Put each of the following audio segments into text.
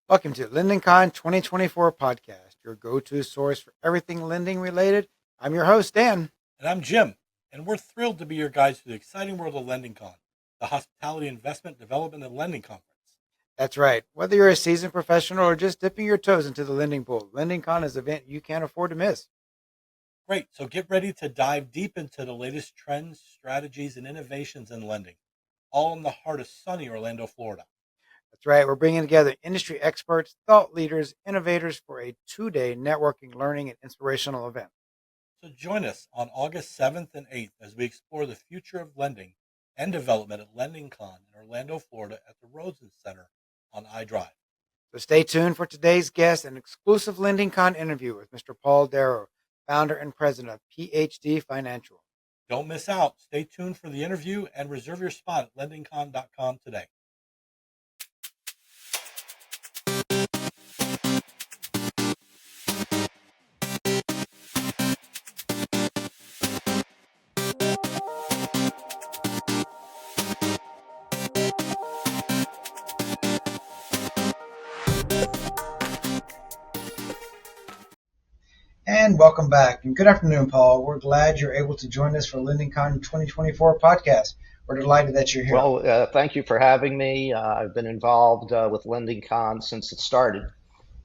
Welcome to LendingCon 2024 podcast, your go-to source for everything lending related. I'm your host, Dan. And I'm Jim, and we're thrilled to be your guides through the exciting world of LendingCon, the Hospitality Investment Development and Lending Conference. That's right. Whether you're a seasoned professional or just dipping your toes into the lending pool, LendingCon is an event you can't afford to miss. Great, so get ready to dive deep into the latest trends, strategies, and innovations in lending, all in the heart of sunny Orlando, Florida. That's right. We're bringing together industry experts, thought leaders, innovators for a 2-day networking, learning, and inspirational event. So join us on August 7th and 8th as we explore the future of lending and development at LendingCon in Orlando, Florida at the Rosen Center on iDrive. So stay tuned for today's guest, an exclusive LendingCon interview with Mr. Paul Darrow, founder and president of PhD Financial. Don't miss out. Stay tuned for the interview and reserve your spot at lendingcon.com today. And welcome back. And good afternoon, Paul. We're glad you're able to join us for LendingCon 2024 podcast. We're delighted that you're here. Well, thank you for having me. I've been involved with LendingCon since it started,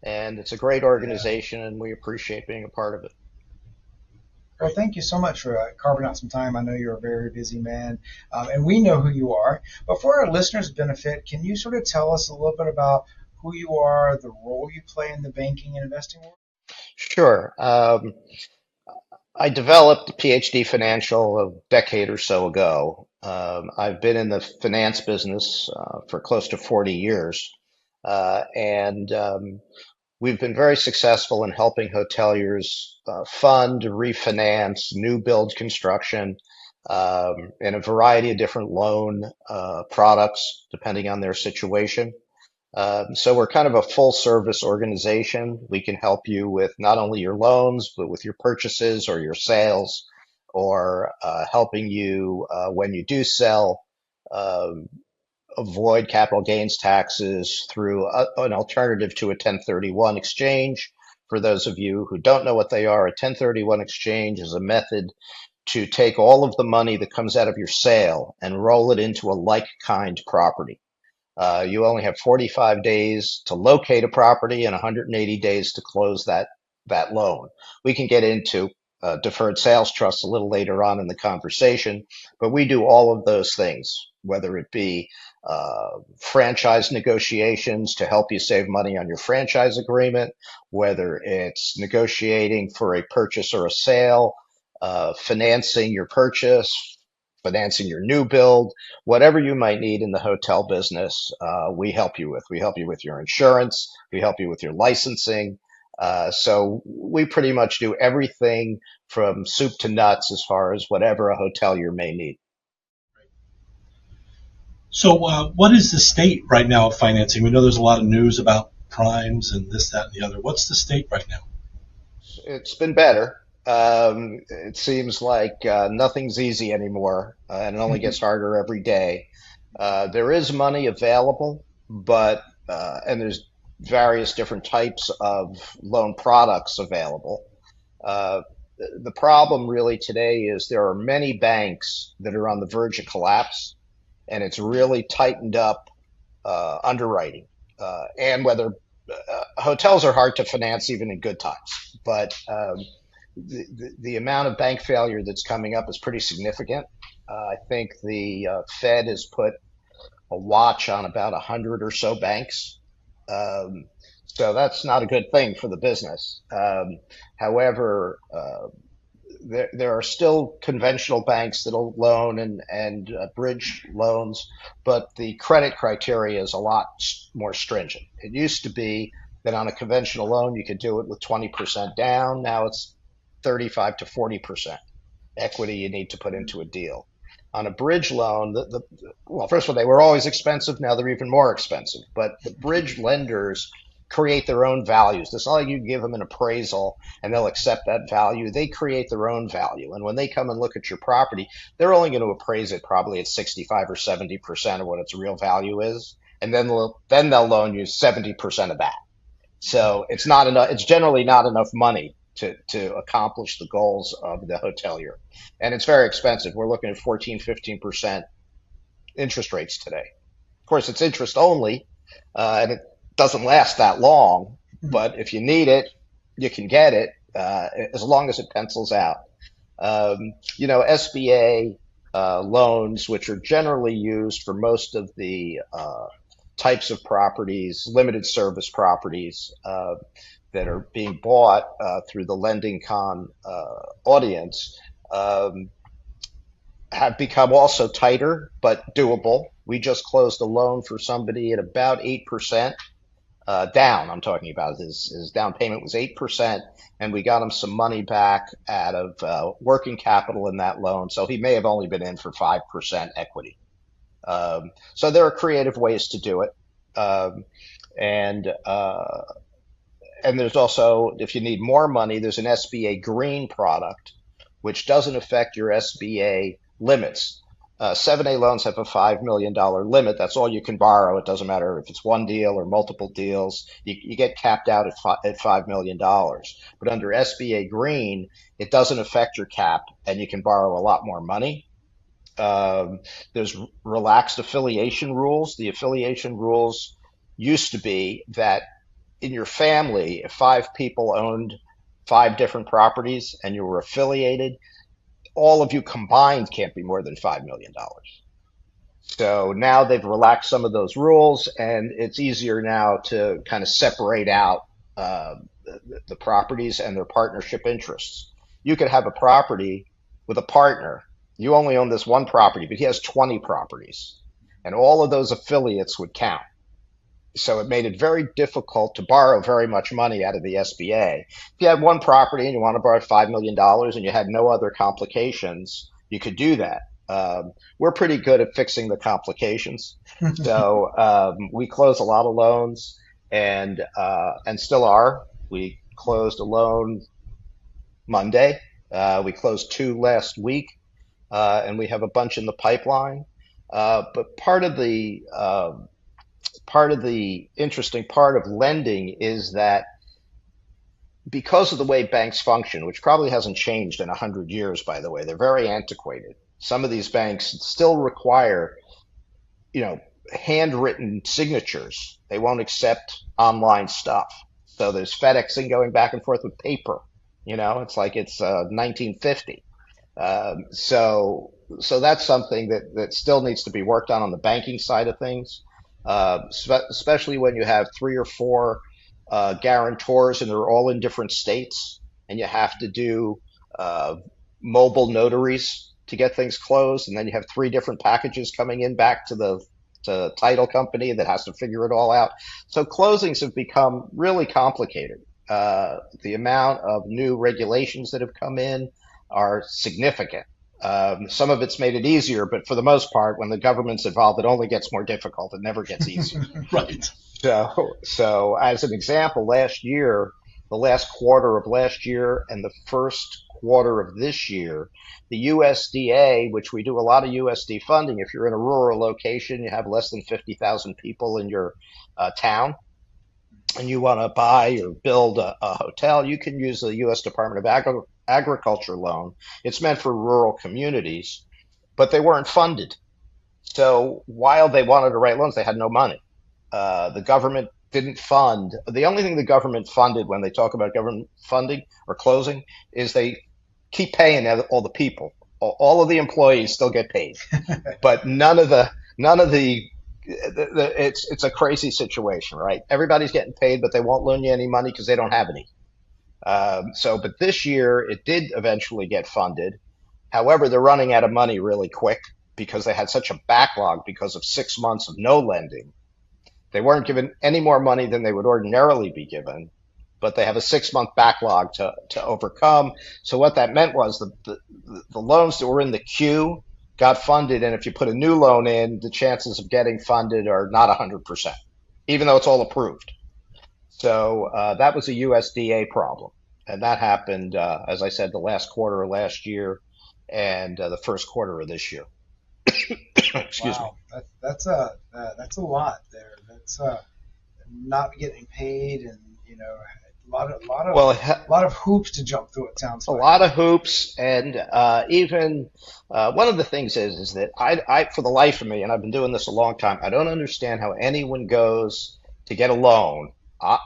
and it's a great organization, and we appreciate being a part of it. Well, thank you so much for carving out some time. I know you're a very busy man, and we know who you are. But for our listeners' benefit, can you sort of tell us a little bit about who you are, the role you play in the banking and investing world? Sure. I developed PhD Financial a decade or so ago. I've been in the finance business for close to 40 years, and we've been very successful in helping hoteliers fund, refinance, new build construction, in a variety of different loan products, depending on their situation. So we're kind of a full service organization. We can help you with not only your loans, but with your purchases or your sales, or helping you when you do sell, um, avoid capital gains taxes through an alternative to a 1031 exchange. For those of you who don't know what they are, a 1031 exchange is a method to take all of the money that comes out of your sale and roll it into a like kind property. You only have 45 days to locate a property and 180 days to close that loan. We can get into deferred sales trust a little later on in the conversation, but we do all of those things, whether it be franchise negotiations to help you save money on your franchise agreement, whether it's negotiating for a purchase or a sale, financing your purchase, financing your new build, whatever you might need in the hotel business, we help you with. We help you with your insurance. We help you with your licensing. So we pretty much do everything from soup to nuts as far as whatever a hotelier may need. So, what is the state right now of financing? We know there's a lot of news about primes and this, that, and the other. What's the state right now? It's been better. It seems like nothing's easy anymore, and it only gets harder every day. There is money available, but and there's various different types of loan products available. Uh, the problem really today is there are many banks that are on the verge of collapse, and it's really tightened up underwriting. And whether hotels are hard to finance even in good times, but the amount of bank failure that's coming up is pretty significant. I think the Fed has put a watch on about 100 or so banks. Um, so that's not a good thing for the business. However, there are still conventional banks that'll loan and bridge loans, but the credit criteria is a lot more stringent. It used to be that on a conventional loan you could do it with 20% down. Now it's 35 to 40% equity you need to put into a deal. On a bridge loan, well, first of all, they were always expensive. Now they're even more expensive. But the bridge lenders create their own values. It's not like you give them an appraisal and they'll accept that value. They create their own value. And when they come and look at your property, they're only going to appraise it probably at 65 or 70% of what its real value is. and then they'll loan you 70% of that. So it's not enough. It's generally not enough money to accomplish the goals of the hotelier, and it's very expensive. We're looking at 14, 15% interest rates today. Of course, it's interest only, and it doesn't last that long. But if you need it, you can get it as long as it pencils out. SBA loans, which are generally used for most of the types of properties, limited service properties that are being bought through the LendingCon audience, have become also tighter but doable. We just closed a loan for somebody at about 8% down. I'm talking about his down payment was 8%, and we got him some money back out of working capital in that loan. So he may have only been in for 5% equity. So there are creative ways to do it. Um, and and there's also, if you need more money, there's an SBA Green product, which doesn't affect your SBA limits. 7A loans have a $5 million limit. That's all you can borrow. It doesn't matter if it's one deal or multiple deals. You get capped out at $5 million. But under SBA Green, it doesn't affect your cap, and you can borrow a lot more money. There's relaxed affiliation rules. The affiliation rules used to be that in your family, if five people owned five different properties and you were affiliated, all of you combined can't be more than $5 million. So now they've relaxed some of those rules, and it's easier now to kind of separate out the properties and their partnership interests. You could have a property with a partner. You only own this one property, but he has 20 properties, and all of those affiliates would count. So it made it very difficult to borrow very much money out of the SBA. If you had one property and you want to borrow $5 million and you had no other complications, you could do that. We're pretty good at fixing the complications. So we close a lot of loans and still are. We closed a loan Monday. We closed two last week, and we have a bunch in the pipeline. But part of the interesting part of lending is that because of the way banks function, which probably hasn't changed in 100 years, by the way, they're very antiquated. Some of these banks still require, handwritten signatures. They won't accept online stuff. So there's FedExing going back and forth with paper. It's like it's 1950. So that's something that still needs to be worked on the banking side of things, especially when you have three or four guarantors and they're all in different states, and you have to do mobile notaries to get things closed, and then you have three different packages coming in back to the title company that has to figure it all out. So closings have become really complicated. The amount of new regulations that have come in are significant. Some of it's made it easier, but for the most part, when the government's involved, it only gets more difficult. It never gets easier. Right. So as an example, last year, the last quarter of last year and the first quarter of this year, the USDA, which we do a lot of USD funding, if you're in a rural location, you have less than 50,000 people in your town, and you want to buy or build a hotel, you can use the U.S. Department of Agriculture loan. It's meant for rural communities, but they weren't funded. So while they wanted to write loans, they had no money. The government didn't fund. The only thing the government funded when they talk about government funding or closing is they keep paying all the people. All of the employees still get paid, but none of the it's a crazy situation, right? Everybody's getting paid, but they won't loan you any money because they don't have any. But this year it did eventually get funded. However, they're running out of money really quick because they had such a backlog because of 6 months of no lending. They weren't given any more money than they would ordinarily be given, but they have a 6 month backlog to overcome. So what that meant was the loans that were in the queue got funded, and if you put a new loan in, the chances of getting funded are not 100%, even though it's all approved. So that was a USDA problem, and that happened, as I said, the last quarter of last year and the first quarter of this year. Excuse me. Wow, that's a lot there. That's not getting paid, and Well, a lot of hoops to jump through. It sounds a like. lot of hoops, and even one of the things is that for the life of me, and I've been doing this a long time, I don't understand how anyone goes to get a loan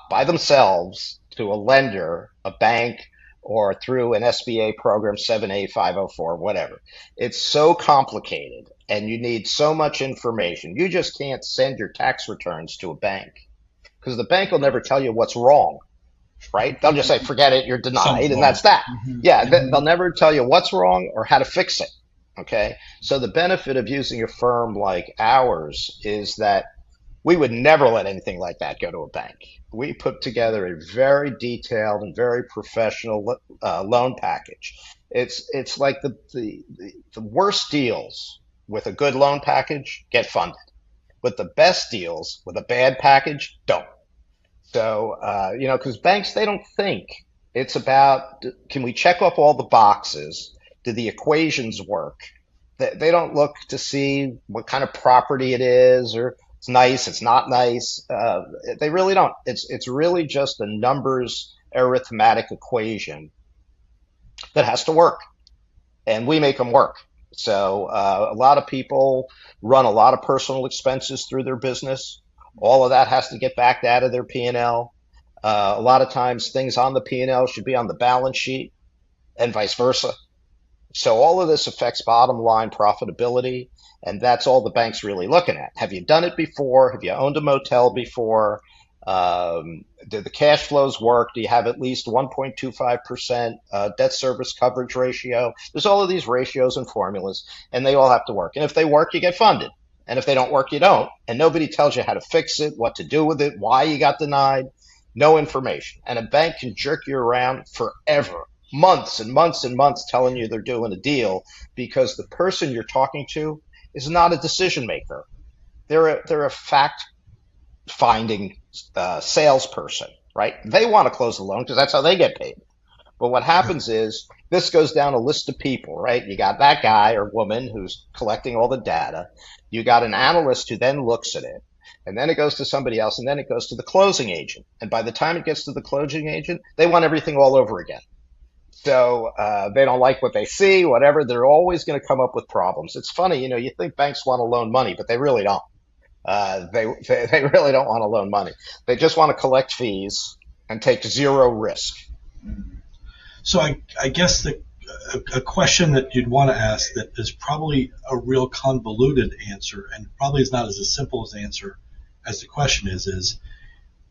by themselves to a lender, a bank, or through an SBA program, 7A, 504, whatever. It's so complicated, and you need so much information. You just can't send your tax returns to a bank because the bank will never tell you what's wrong, right? They'll just say, forget it, you're denied, Something's and wrong. that's that. Yeah, Hmm. they'll never tell you what's wrong or how to fix it. Okay. So the benefit of using a firm like ours is that we would never let anything like that go to a bank. We put together a very detailed and very professional loan package. It's like the worst deals with a good loan package get funded, but the best deals with a bad package don't. So, because banks, they don't think. It's about, can we check off all the boxes? Do the equations work? They don't look to see what kind of property it is, or it's nice, it's not nice. They really don't. It's really just a numbers arithmetic equation that has to work, and we make them work. So a lot of people run a lot of personal expenses through their business. All of that has to get backed out of their P&L. A lot of times things on the P&L should be on the balance sheet and vice versa. So all of this affects bottom line profitability, and that's all the bank's really looking at. Have you done it before? Have you owned a motel before? Do the cash flows work? Do you have at least 1.25% debt service coverage ratio? There's all of these ratios and formulas, and they all have to work. And if they work, you get funded. And if they don't work, you don't. And nobody tells you how to fix it, what to do with it, why you got denied. No information. And a bank can jerk you around forever, months and months and months, telling you they're doing a deal because the person you're talking to is not a decision maker. They're a fact finding salesperson, right? They want to close the loan because that's how they get paid. But what happens is this goes down a list of people, right? You got that guy or woman who's collecting all the data. You got an analyst who then looks at it. And then it goes to somebody else, and then it goes to the closing agent. And by the time it gets to the closing agent, they want everything all over again. So they don't like what they see, whatever. They're always going to come up with problems. It's funny, you think banks want to loan money, but they really don't. They really don't want to loan money. They just want to collect fees and take zero risk. So I guess a question that you'd want to ask that is probably a real convoluted answer and probably is not as simple as answer as the question is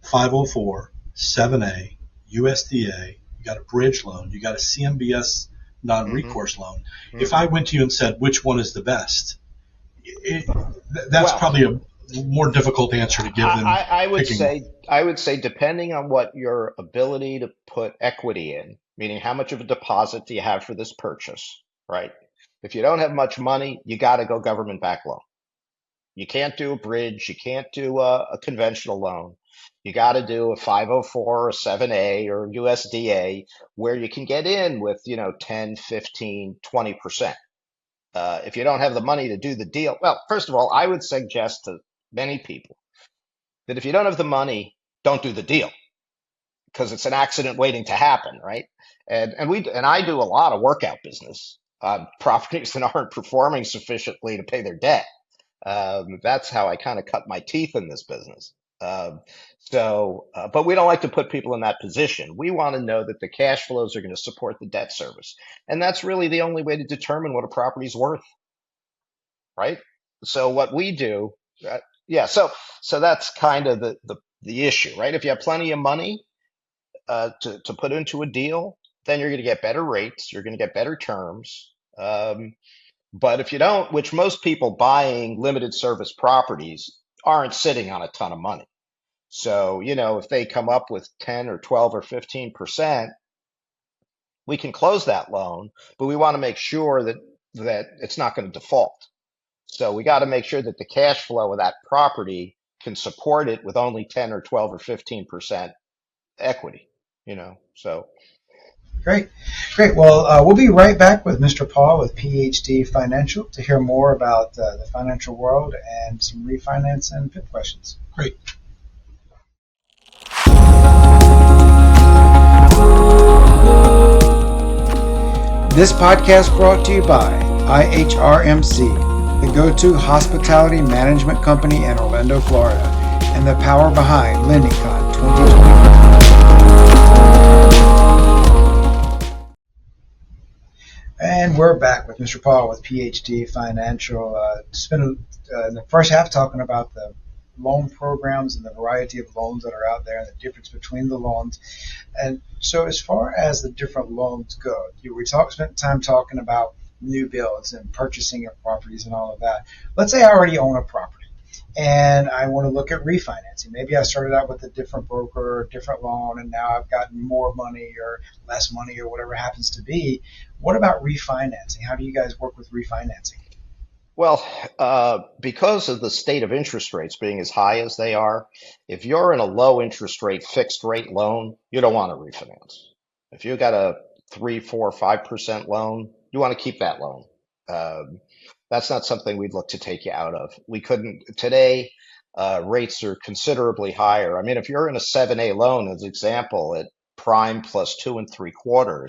504, 7A, USDA, you got a bridge loan, you got a CMBS Hmm. non-recourse loan. If Hmm. I went to you and said, which one is the best? It, that's Well, probably a more difficult answer to give than I would picking one. say depending on what your ability to put equity in, meaning how much of a deposit do you have for this purchase, right? If you don't have much money, you got to go government back loan. You can't do a bridge. You can't do a conventional loan. You got to do a 504 or 7A or USDA where you can get in with, 10, 15, 20%. If you don't have the money to do the deal, well, first of all, I would suggest to many people that if you don't have the money, don't do the deal because it's an accident waiting to happen, right? And I do a lot of workout business on properties that aren't performing sufficiently to pay their debt. That's how I kind of cut my teeth in this business. But we don't like to put people in that position. We want to know that the cash flows are going to support the debt service. And that's really the only way to determine what a property's worth, right? So what we do, uh, yeah, so that's kind of the issue, right? If you have plenty of money to put into a deal, then you're going to get better rates, you're going to get better terms. But if you don't, which most people buying limited service properties aren't sitting on a ton of money. So, if they come up with 10 or 12 or 15%, we can close that loan, but we want to make sure that it's not going to default. So we got to make sure that the cash flow of that property can support it with only 10 or 12 or 15% equity, So Great. Great. Well, we'll be right back with Mr. Paul with PhD Financial to hear more about the financial world and some refinance and PIP questions. Great. This podcast brought to you by IHRMC, the go-to hospitality management company in Orlando, Florida, and the power behind LendingCon 2020. And we're back with Mr. Paul with PhD Financial. Spent in the first half talking about the loan programs and the variety of loans that are out there and the difference between the loans. And so as far as the different loans go, spent time talking about new builds and purchasing of properties and all of that. Let's say I already own a property and I want to look at refinancing. Maybe I started out with a different broker, a different loan, and now I've gotten more money or less money or whatever happens to be. What about refinancing? How do you guys work with refinancing? Well, because of the state of interest rates being as high as they are, if you're in a low interest rate, fixed rate loan, you don't want to refinance. If you got a 3, 4, 5% loan, you want to keep that loan. Um, that's not something we'd look to take you out of. We couldn't today. Rates are considerably higher. I mean, if you're in a 7A loan, as example, at prime plus 2 3/4,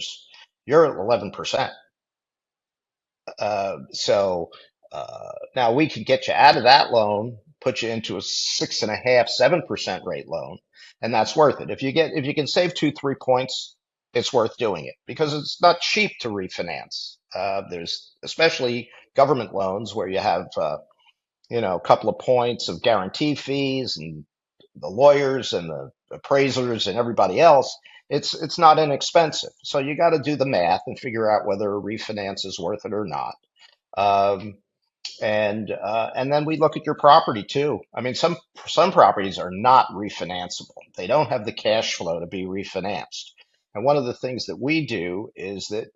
you're at 11%. So now we could get you out of that loan, put you into a 6.5, 7% rate loan, and that's worth it. If you can save 2 3 points, it's worth doing it because it's not cheap to refinance. There's especially government loans where you have a couple of points of guarantee fees and the lawyers and the appraisers and everybody else. It's not inexpensive. So you got to do the math and figure out whether a refinance is worth it or not. Um, and then we look at your property too. I mean, some properties are not refinanceable. They don't have the cash flow to be refinanced. And one of the things that we do is that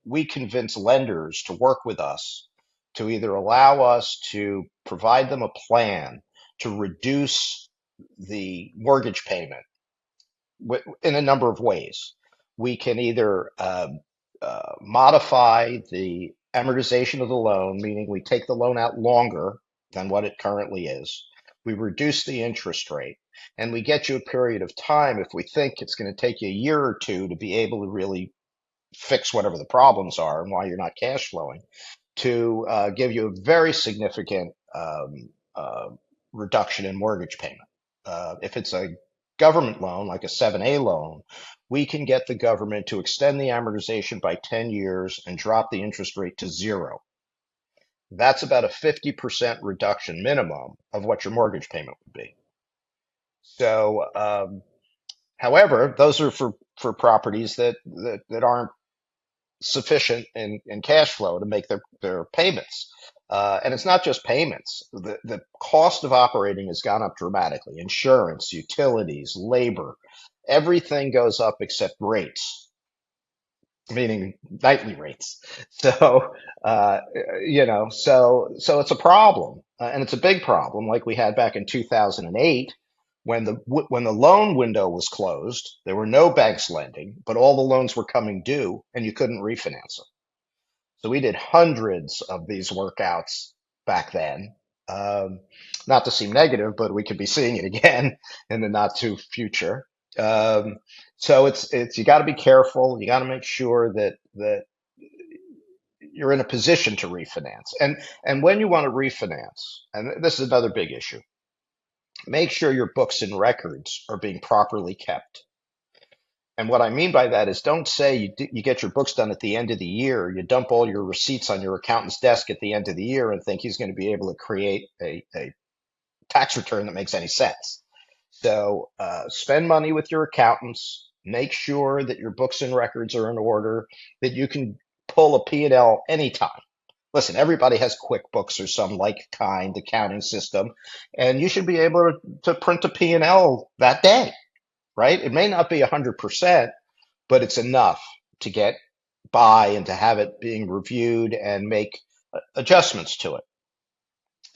we convince lenders to work with us to either allow us to provide them a plan to reduce the mortgage payment in a number of ways. We can either modify the amortization of the loan, meaning we take the loan out longer than what it currently is. We reduce the interest rate, and we get you a period of time if we think it's going to take you a year or two to be able to really fix whatever the problems are and why you're not cash flowing, to give you a very significant reduction in mortgage payment. If it's a government loan, like a 7A loan, we can get the government to extend the amortization by 10 years and drop the interest rate to zero. That's about a 50% reduction minimum of what your mortgage payment would be. So, however, those are for properties that aren't sufficient in cash flow to make their payments. And it's not just payments. The cost of operating has gone up dramatically. Insurance, utilities, labor, everything goes up except rates, meaning nightly rates. So, so it's a problem, and it's a big problem, like we had back in 2008 when the loan window was closed. There were no banks lending, but all the loans were coming due, and you couldn't refinance them. So we did hundreds of these workouts back then. Um, Not to seem negative, but we could be seeing it again in the not too future. Um, so it's you got to be careful. You got to make sure that you're in a position to refinance. And when you want to refinance, and this is another big issue, make sure your books and records are being properly kept. And what I mean by that is don't say you get your books done at the end of the year, you dump all your receipts on your accountant's desk at the end of the year and think he's going to be able to create a tax return that makes any sense. So spend money with your accountants, make sure that your books and records are in order, that you can pull a P&L anytime. Listen, everybody has QuickBooks or some like kind accounting system, and you should be able to print a P&L that day. Right? It may not be 100%, but it's enough to get by and to have it being reviewed and make adjustments to it.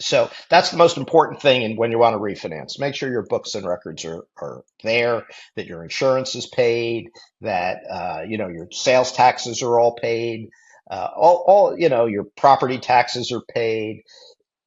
So that's the most important thing when you want to refinance. Make sure your books and records are there, that your insurance is paid, that your sales taxes are all paid, all your property taxes are paid,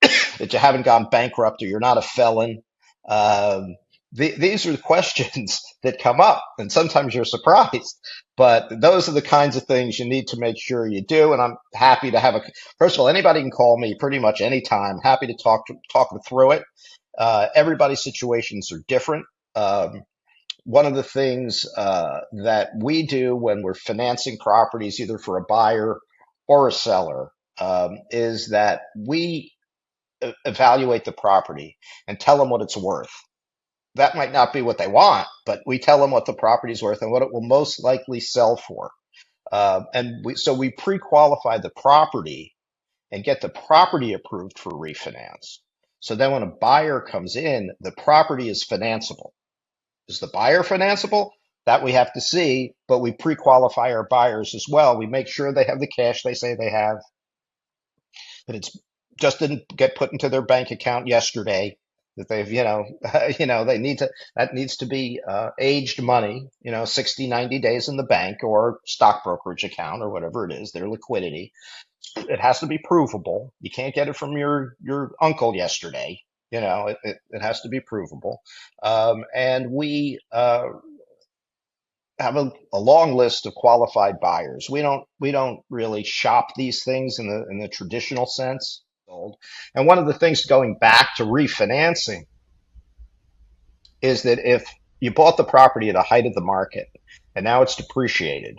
that you haven't gone bankrupt or you're not a felon. Um, these are the questions that come up, and sometimes you're surprised. But those are the kinds of things you need to make sure you do. And I'm happy to have first of all, anybody can call me pretty much anytime. Happy to talk them through it. Everybody's situations are different. One of the things that we do when we're financing properties, either for a buyer or a seller, is that we evaluate the property and tell them what it's worth. That might not be what they want, but we tell them what the property's worth and what it will most likely sell for. So we pre-qualify the property and get the property approved for refinance. So then when a buyer comes in, the property is financeable. Is the buyer financeable? That we have to see, but we pre-qualify our buyers as well. We make sure they have the cash they say they have, that it's just didn't get put into their bank account yesterday, that they've, they need to, that needs to be aged money, 60, 90 days in the bank or stock brokerage account or whatever it is, their liquidity. It has to be provable. You can't get it from your uncle yesterday. It has to be provable. And we have a long list of qualified buyers. We don't really shop these things in the traditional sense. And one of the things going back to refinancing is that if you bought the property at a height of the market and now it's depreciated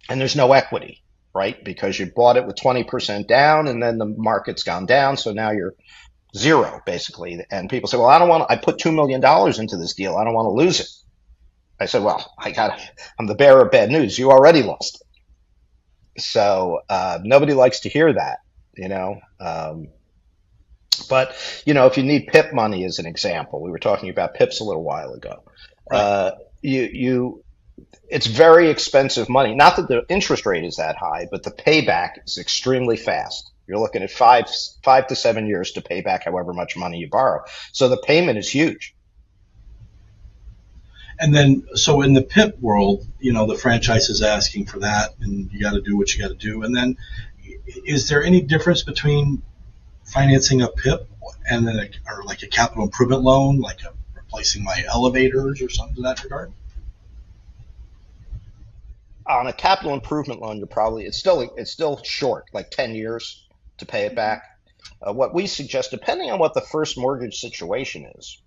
and there's no equity, right? Because you bought it with 20% down and then the market's gone down, so now you're zero basically. And people say, "Well, I put $2 million into this deal. I don't want to lose it." I said, "Well, I'm the bearer of bad news. You already lost it." So nobody likes to hear that, you know. But if you need PIP money as an example, we were talking about PIPs a little while ago. Right. You It's very expensive money. Not that the interest rate is that high, but the payback is extremely fast. You're looking at 5 to 7 years to pay back however much money you borrow. So the payment is huge. And then, so in the PIP world, the franchise is asking for that, and you got to do what you got to do. And then, is there any difference between financing a PIP and then or like a capital improvement loan, like replacing my elevators or something to that regard? On a capital improvement loan, it's still short, like 10 years to pay it back. What we suggest, depending on what the first mortgage situation is,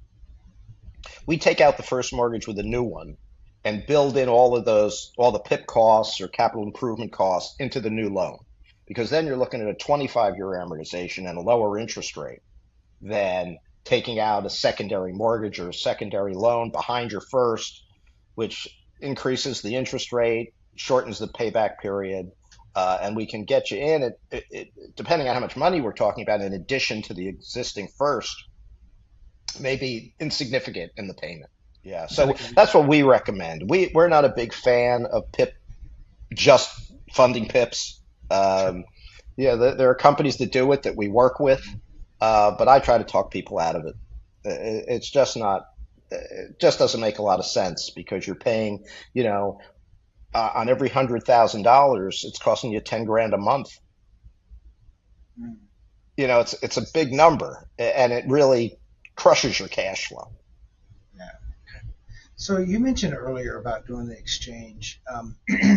we take out the first mortgage with a new one and build in all the PIP costs or capital improvement costs into the new loan. Because then you're looking at a 25-year amortization and a lower interest rate than taking out a secondary mortgage or a secondary loan behind your first, which increases the interest rate, shortens the payback period, and we can get you in, depending on how much money we're talking about, in addition to the existing first, maybe insignificant in the payment. Yeah, so that's what we recommend. We're not a big fan of PIP, just funding PIPs. Yeah, there are companies that do it that we work with, but I try to talk people out of it. It's just not. It just doesn't make a lot of sense because you're paying, on every $100,000, it's costing you 10 grand a month. Mm. It's a big number, and it really crushes your cash flow. Yeah. So you mentioned earlier about doing the exchange.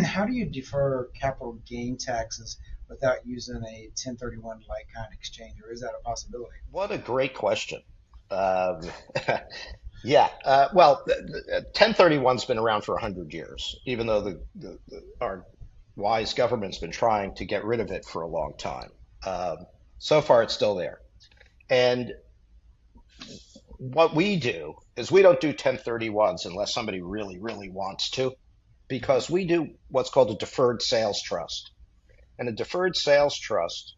How do you defer capital gain taxes without using a 1031 like kind exchange, or is that a possibility? What a great question. Um, yeah, well, 1031's been around for 100 years, even though our wise government's been trying to get rid of it for a long time. So far, it's still there. And what we do is we don't do 1031s unless somebody really, really wants to, because we do what's called a deferred sales trust. And a deferred sales trust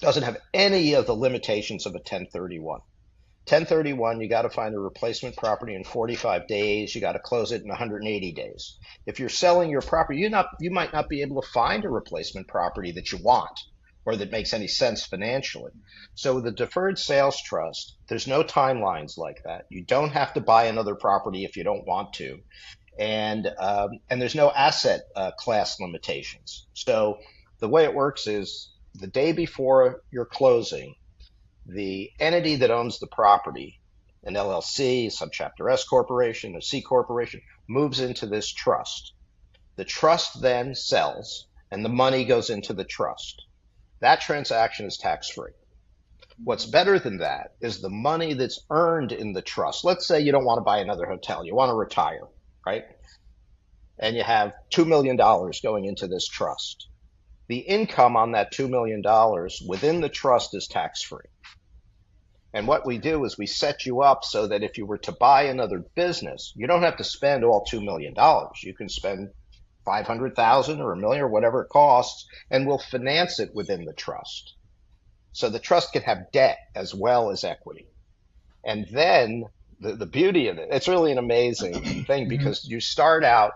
doesn't have any of the limitations of a 1031. 1031, you got to find a replacement property in 45 days. You got to close it in 180 days. If you're selling your property, you might not be able to find a replacement property that you want, or that makes any sense financially. So with the deferred sales trust, there's no timelines like that. You don't have to buy another property if you don't want to, and there's no asset class limitations. So the way it works is the day before your closing, the entity that owns the property, an LLC, subchapter S corporation, a C corporation, moves into this trust. The trust then sells, and the money goes into the trust. That transaction is tax free. What's better than that is the money that's earned in the trust. Let's say you don't want to buy another hotel, you want to retire, right? And you have $2 million going into this trust. The income on that $2 million within the trust is tax free. And what we do is we set you up so that if you were to buy another business, you don't have to spend all $2 million. You can spend 500,000 or a million or whatever it costs, and we'll finance it within the trust. So the trust can have debt as well as equity. And then the beauty of it, it's really an amazing thing because you start out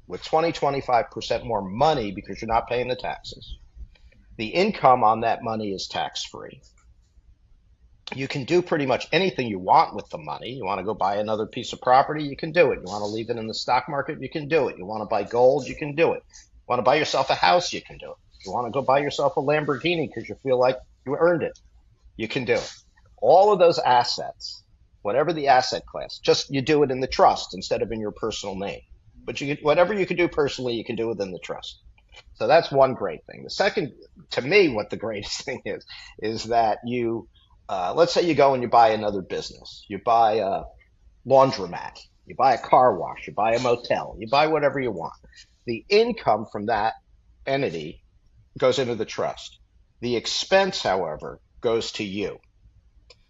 with 25% more money because you're not paying the taxes. The income on that money is tax free. You can do pretty much anything you want with the money. You want to go buy another piece of property, you can do it. You want to leave it in the stock market, you can do it. You want to buy gold, you can do it. You want to buy yourself a house, you can do it. You want to go buy yourself a Lamborghini because you feel like you earned it, you can do it. All of those assets, whatever the asset class, just you do it in the trust instead of in your personal name. But whatever you can do personally, you can do within the trust. So that's one great thing. The second, to me, what the greatest thing is that let's say you go and you buy another business. You buy a laundromat, you buy a car wash, you buy a motel, you buy whatever you want. The income from that entity goes into the trust. The expense, however, goes to you.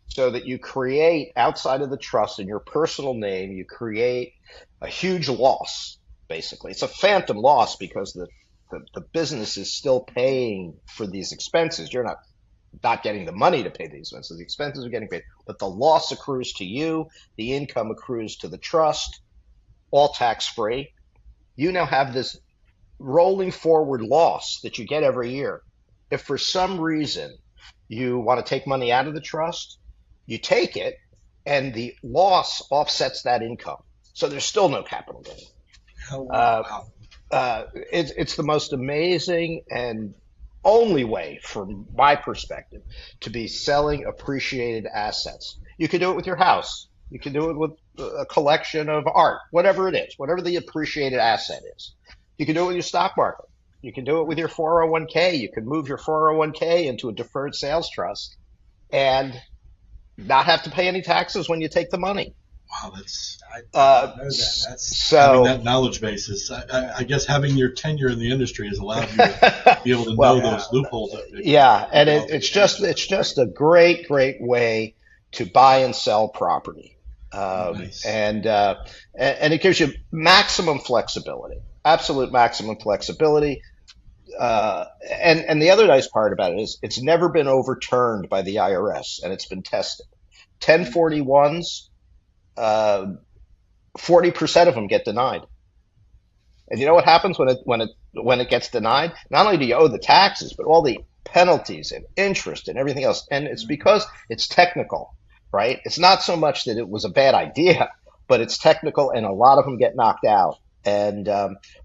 So that you create outside of the trust in your personal name, you create a huge loss, basically. It's a phantom loss because the business is still paying for these expenses. You're not getting the money to pay the expenses. The expenses are getting paid, but the loss accrues to you. The income accrues to the trust, all tax free. You now have this rolling forward loss that you get every year. If for some reason you want to take money out of the trust, you take it and the loss offsets that income. So there's still no capital gain. Oh, wow. It's the most amazing and only way, from my perspective, to be selling appreciated assets. You can do it with your house. You can do it with a collection of art, whatever it is, whatever the appreciated asset is. You can do it with your stock market. You can do it with your 401k. You can move your 401k into a deferred sales trust and not have to pay any taxes when you take the money. Wow, I didn't know that. having So, that knowledge base is, I guess having your tenure in the industry has allowed you to be able to well, know those loopholes. yeah, and it's just a great way to buy and sell property, Nice. and it gives you maximum flexibility, absolute maximum flexibility. And the other nice part about it is it's never been overturned by the IRS, and it's been tested. 1041s, 40% of them get denied. And you know what happens when it gets denied? Not only do you owe the taxes, but all the penalties and interest and everything else. And it's because it's technical, right? It's not so much that it was a bad idea, but it's technical, and a lot of them get knocked out. And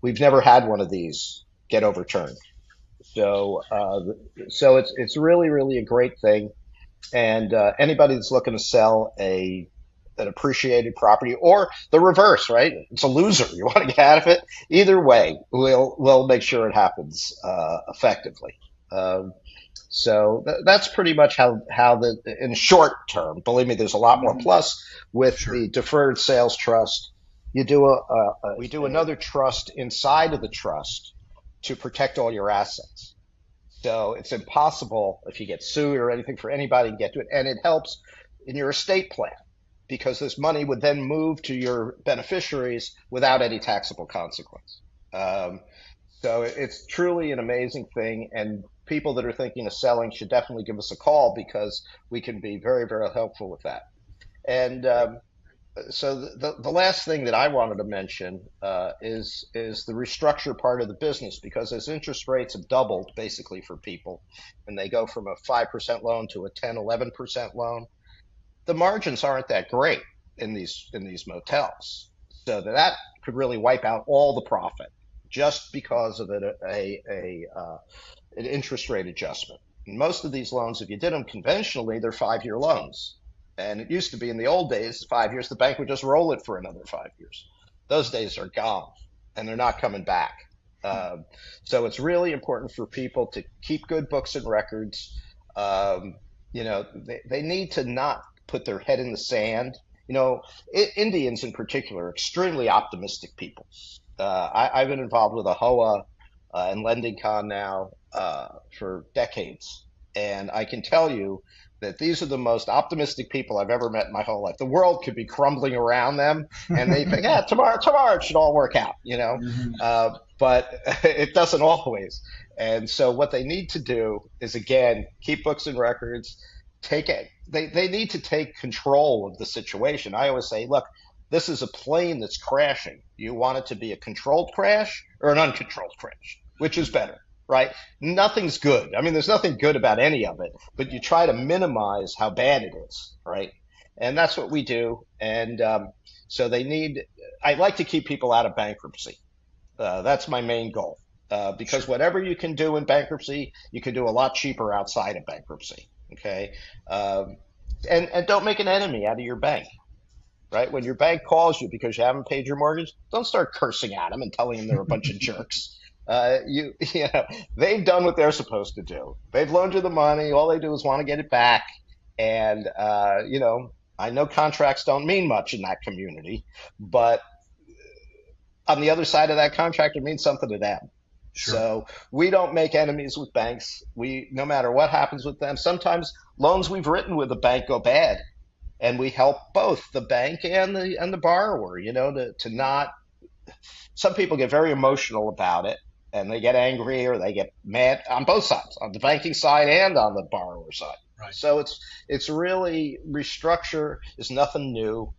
we've never had one of these get overturned. So it's really a great thing. And anybody that's looking to sell an appreciated property, or the reverse, right? It's a loser. You want to get out of it. Either way, we'll make sure it happens effectively. That's pretty much how in short term. Believe me, there's a lot more. Plus, with the deferred sales trust, we do another trust inside of the trust to protect all your assets. So it's impossible if you get sued or anything for anybody to get to it, and it helps in your estate plan, because this money would then move to your beneficiaries without any taxable consequence. So it's truly an amazing thing, and people that are thinking of selling should definitely give us a call because we can be very helpful with that. And So the last thing that I wanted to mention is the restructure part of the business, because as interest rates have doubled basically for people, and they go from a 5% loan to a 10, 11% loan, the margins aren't that great in these motels. So that could really wipe out all the profit just because of an interest rate adjustment. And most of these loans, if you did them conventionally, they're 5-year loans. And it used to be in the old days, 5 years, the bank would just roll it for another 5 years. Those days are gone and they're not coming back. Um, so it's really important for people to keep good books and records. Um, they need to not put their head in the sand. Indians in particular are extremely optimistic people. I've been involved with AHOA and LendingCon now for decades. And I can tell you that these are the most optimistic people I've ever met in my whole life. The world could be crumbling around them, and they think, tomorrow it should all work out. Mhm. But it doesn't always. And so what they need to do is, again, keep books and records, take it. They need to take control of the situation. I always say, look, this is a plane that's crashing. You want it to be a controlled crash or an uncontrolled crash? Which is better, right? Nothing's good. I mean, there's nothing good about any of it, but you try to minimize how bad it is, right? And that's what we do. And so I like to keep people out of bankruptcy. That's my main goal. Because Sure. whatever you can do in bankruptcy, you can do a lot cheaper outside of bankruptcy. Okay. Um, and don't make an enemy out of your bank, right? When your bank calls you because you haven't paid your mortgage, don't start cursing at them and telling them they're a bunch of jerks. You know, they've done what they're supposed to do. They've loaned you the money. All they do is want to get it back. And, I know contracts don't mean much in that community, but on the other side of that contract, it means something to them. Sure. So we don't make enemies with banks. No matter what happens with them, sometimes loans we've written with a bank go bad, and we help both the bank and the borrower, to not. Some people get very emotional about it, and they get angry or they get mad on both sides, on the banking side and on the borrower side. Right. So it's really, restructure is nothing new.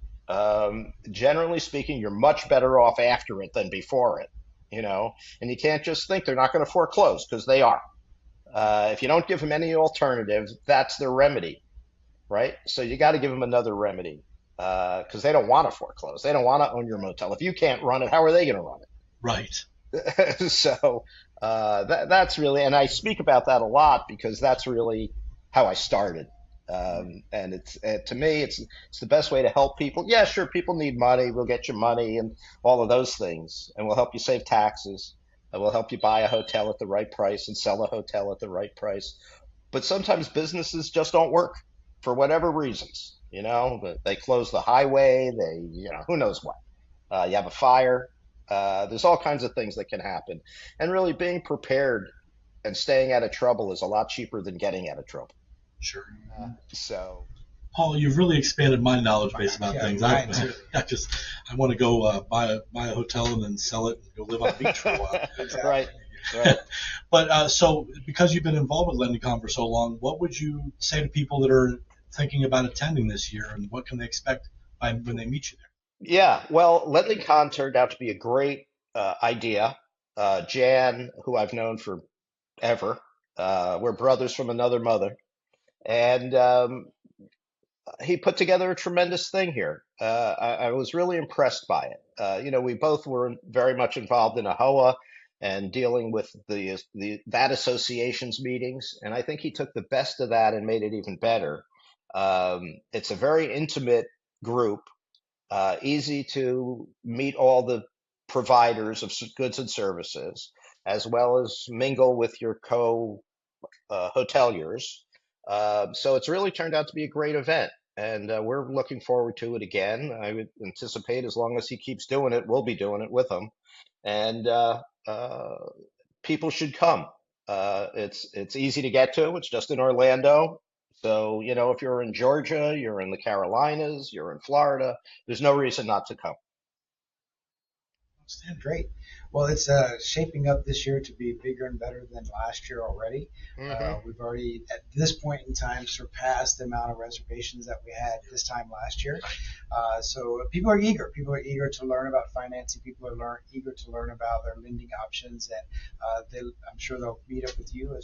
Generally speaking, you're much better off after it than before it, and you can't just think they're not going to foreclose, because they are. If you don't give them any alternative, that's their remedy, right? So you got to give them another remedy, because they don't want to foreclose. They don't want to own your motel. If you can't run it, how are they going to run Right. it? So that's really, and I speak about that a lot because that's really how I started. And to me, it's the best way to help people. Yeah, sure, people need money. We'll get you money and all of those things, and we'll help you save taxes. And we'll help you buy a hotel at the right price and sell a hotel at the right price. But sometimes businesses just don't work for whatever reasons. But they close the highway. Who knows what. You have a fire. There's all kinds of things that can happen. And really, being prepared and staying out of trouble is a lot cheaper than getting out of trouble. Sure. So, Paul, you've really expanded my knowledge base about Yeah, things. mine too. I want to go buy a hotel and then sell it and go live on the beach for a while. Exactly. right, right. But so because you've been involved with LendingCon for so long, what would you say to people that are thinking about attending this year, and what can they expect when they meet you there? Yeah, well, LendingCon turned out to be a great idea. Jan, who I've known forever, we're brothers from another mother, and he put together a tremendous thing here. I was really impressed by it. We both were very much involved in AHOA and dealing with that association's meetings, and I think he took the best of that and made it even better. It's a very intimate group, easy to meet all the providers of goods and services, as well as mingle with your hoteliers. So it's really turned out to be a great event, and we're looking forward to it again. I would anticipate, as long as he keeps doing it, we'll be doing it with him, and people should come. It's easy to get to. It's just in Orlando. So, if you're in Georgia, you're in the Carolinas, you're in Florida, there's no reason not to come. Outstanding. Great. Well, it's shaping up this year to be bigger and better than last year already. Hmm. We've already, at this point in time, surpassed the amount of reservations that we had this time last year. So people are eager. People are eager to learn about financing. People are eager to learn about their lending options, and I'm sure they'll meet up with you as